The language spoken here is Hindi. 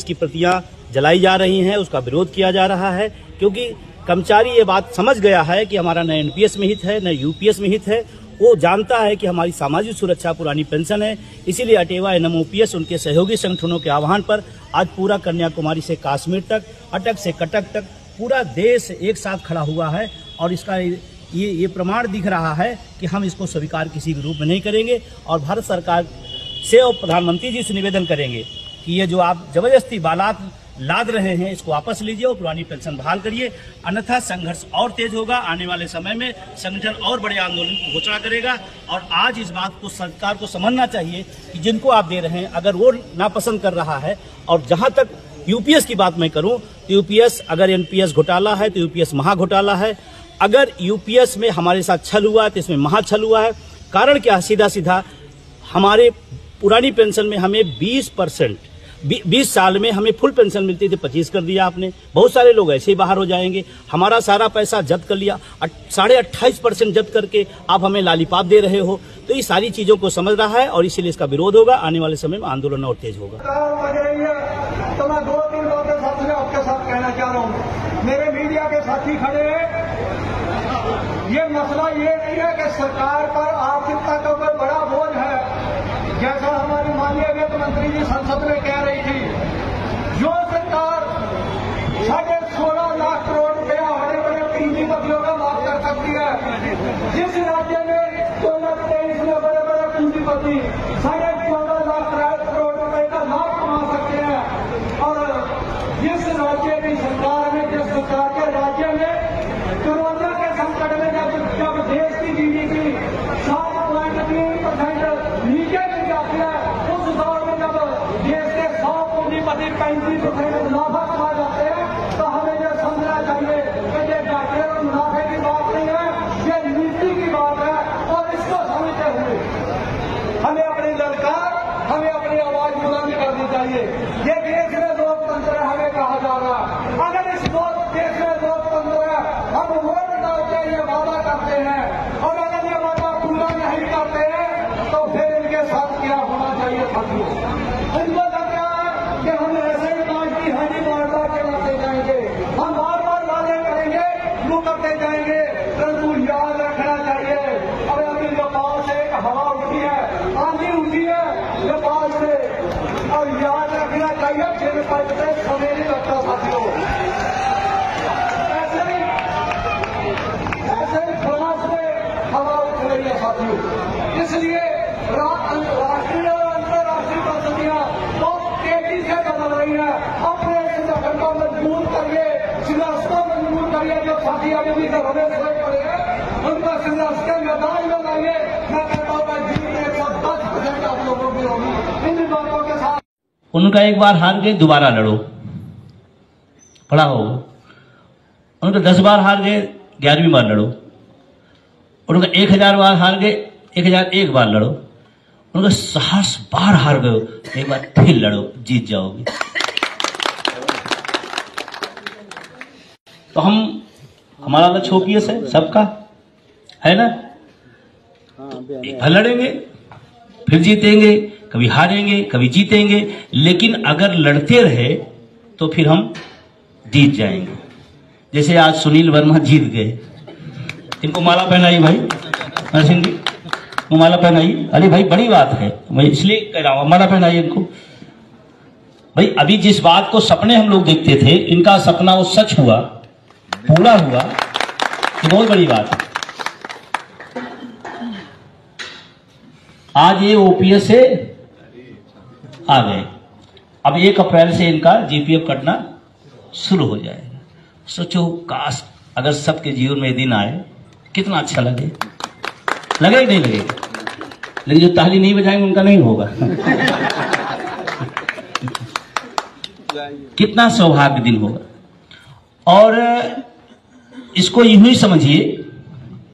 की प्रतियां जलाई जा रही हैं, उसका विरोध किया जा रहा है, क्योंकि कर्मचारी ये बात समझ गया है कि हमारा न एनपीएस में हित है न यूपीएस में हित है। वो जानता है कि हमारी सामाजिक सुरक्षा पुरानी पेंशन है, इसीलिए अटेवा एनएमओपीएस उनके सहयोगी संगठनों के आह्वान पर आज पूरा कन्याकुमारी से कश्मीर तक, अटक से कटक तक पूरा देश एक साथ खड़ा हुआ है। और इसका ये प्रमाण दिख रहा है कि हम इसको स्वीकार किसी भी रूप में नहीं करेंगे और भारत सरकार से और प्रधानमंत्री जी से निवेदन करेंगे कि ये जो आप जबरदस्ती बालात लाद रहे हैं इसको वापस लीजिए और पुरानी पेंशन बहाल करिए, अन्यथा संघर्ष और तेज होगा। आने वाले समय में संगठन और बड़े आंदोलन की घोषणा करेगा। और आज इस बात को सरकार को समझना चाहिए कि जिनको आप दे रहे हैं अगर वो नापसंद कर रहा है, और जहां तक यूपीएस की बात मैं करूं तो यूपीएस अगर एनपीएस घोटाला है तो यूपीएस महा घोटाला है। अगर यूपीएस में हमारे साथ छल हुआ है तो इसमें महा छल हुआ है। कारण क्या, सीधा सीधा हमारे पुरानी पेंशन में हमें 20 साल में हमें फुल पेंशन मिलती थी, 25 कर दिया आपने। बहुत सारे लोग ऐसे ही बाहर हो जाएंगे। हमारा सारा पैसा जब्त कर लिया, 28.5% जब्त करके आप हमें लालीपाप दे रहे हो। तो ये सारी चीजों को समझ रहा है और इसीलिए इसका विरोध होगा। आने वाले समय में आंदोलन और तेज होगा। तो मैं 2-3 बातें साथ में आपके साथ कहना चाह रहा हूँ। मेरे मीडिया के साथी खड़े हैं, ये मसला ये नहीं है कि सरकार पर आर्थिकता का कोई बड़ा बोझ है, जैसा हमारी माननीय वित्त मंत्री जी संसद में कह रही थी। जो सरकार 16.5 लाख करोड़ रुपया बड़े बड़े पूंजीपतियों का माफ कर सकती है, जिस राज्य में 2023 में बड़े बड़े पूंजीपति 14.5 लाख करोड़ रुपए का लाभ कमा सकते हैं, और जिस राज्य की सरकार में, जिस सरकार के राज्य में कोरोना के संकट में जब देश की जीडीपी 7.3% नीचे गिर जाती है, उस दौर में जब देश के 100 पूंजीपति 35% मुनाफा कमा जाते हैं, तो हमें यह समझना चाहिए कि ये घाटे और मुनाफे की बात नहीं है, ये नीति की बात है। और इसको समझते हुए हमें अपनी ललकार, हमें अपनी आवाज बुलंद करनी चाहिए। ये देश में लोकतंत्र है, हमें कहा जा रहा है। अगर इस देश में लोकतंत्र है, हम वोट डालते ये वादा करते हैं, और अगर ये वादा पूरा नहीं करते हैं तो फिर इनके साथ क्या होना चाहिए साथियों? इनको लगता है कि हम ऐसे ही बात की हानि बार-बार चलाते जाएंगे, हम बार-बार वादे करेंगे, मुकरते जाएंगे, परंतु याद रखना चाहिए। और अभी नेपाल से एक हवा उठी है, आंधी उठी है नेपाल से, और याद रखना चाहिए फिर पलटे समय नहीं लगता साथियों। ऐसे ही फ्रांस में हवा उठ रही है साथियों। इसलिए राष्ट्रीय और अंतर्राष्ट्रीय परिस्थितियां बहुत तेजी से बदल रही है। अपने संगठन को मजबूत करिए, संघर्ष को मजबूत करिए। जो साथी अभी भी घरों से पड़े हैं उनका संघर्ष के मैदान में लाइए। मैं कहता हूँ भाई जीत 110% आप लोगों की होगी। इन बातों के साथ उनका एक बार हार गए, दोबारा लड़ो, पड़ा होगा। उनका 10 बार हार गए, 11वीं बार लड़ो। उनका 1000 बार हार गए, 1001 बार लड़ो। उनका 60 बार हार गए, एक बार फिर लड़ो, जीत जाओगे। तो हमारा लक्ष्य ओपीएस है, सबका है ना। एक बार लड़ेंगे, फिर जीतेंगे, कभी हारेंगे, कभी जीतेंगे, लेकिन अगर लड़ते रहे तो फिर हम जीत जाएंगे। जैसे आज सुनील वर्मा जीत गए, इनको माला पहनाई भाई नरसिंह जी, वो माला पहनाई। अरे भाई बड़ी बात है, मैं इसलिए कह रहा हूं माला पहनाई इनको। भाई अभी जिस बात को सपने हम लोग देखते थे, इनका सपना वो सच हुआ, पूरा हुआ, ये बहुत बड़ी बात है। आज ये ओपीएस से आ गए, अब 1 अप्रैल से इनका जीपीएफ कटना शुरू हो जाएगा। सोचो काश अगर सबके जीवन में दिन आए, कितना अच्छा लगे। लगे नहीं लगे, लेकिन जो ताली नहीं बजाएंगे उनका नहीं होगा। कितना सौभाग्य दिन होगा। और इसको यूं ही समझिए